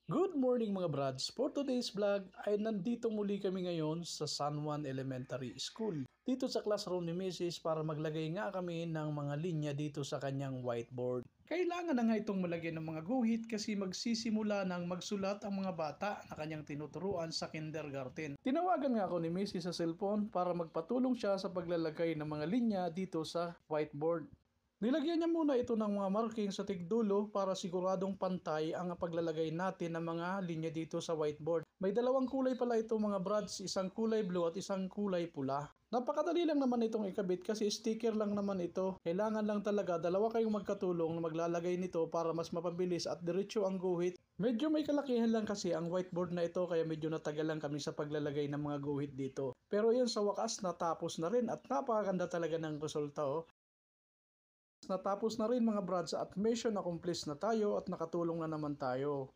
Good morning mga brads! For today's vlog ay nandito muli kami ngayon sa San Juan Elementary School. Dito sa classroom ni Mrs. para maglagay nga kami ng mga linya dito sa kanyang whiteboard. Kailangan na nga itong malagyan ng mga guhit kasi magsisimula ng magsulat ang mga bata na kanyang tinuturuan sa kindergarten. Tinawagan nga ako ni Mrs. sa cellphone para magpatulong siya sa paglalagay ng mga linya dito sa whiteboard. Nilagyan niya muna ito ng mga marking sa tigdulo para siguradong pantay ang paglalagay natin ng mga linya dito sa whiteboard. May dalawang kulay pala ito mga brads, isang kulay blue at isang kulay pula. Napakadali lang naman itong ikabit kasi sticker lang naman ito. Kailangan lang talaga dalawa kayong magkatulong na maglalagay nito para mas mapabilis at diretso ang guhit. Medyo may kalakihan lang kasi ang whiteboard na ito kaya medyo natagal lang kami sa paglalagay ng mga guhit dito. Pero yun sa wakas natapos na rin at napakaganda talaga ng resulta oh. Natapos na rin mga brads at mission accomplished na tayo at nakatulong na naman tayo.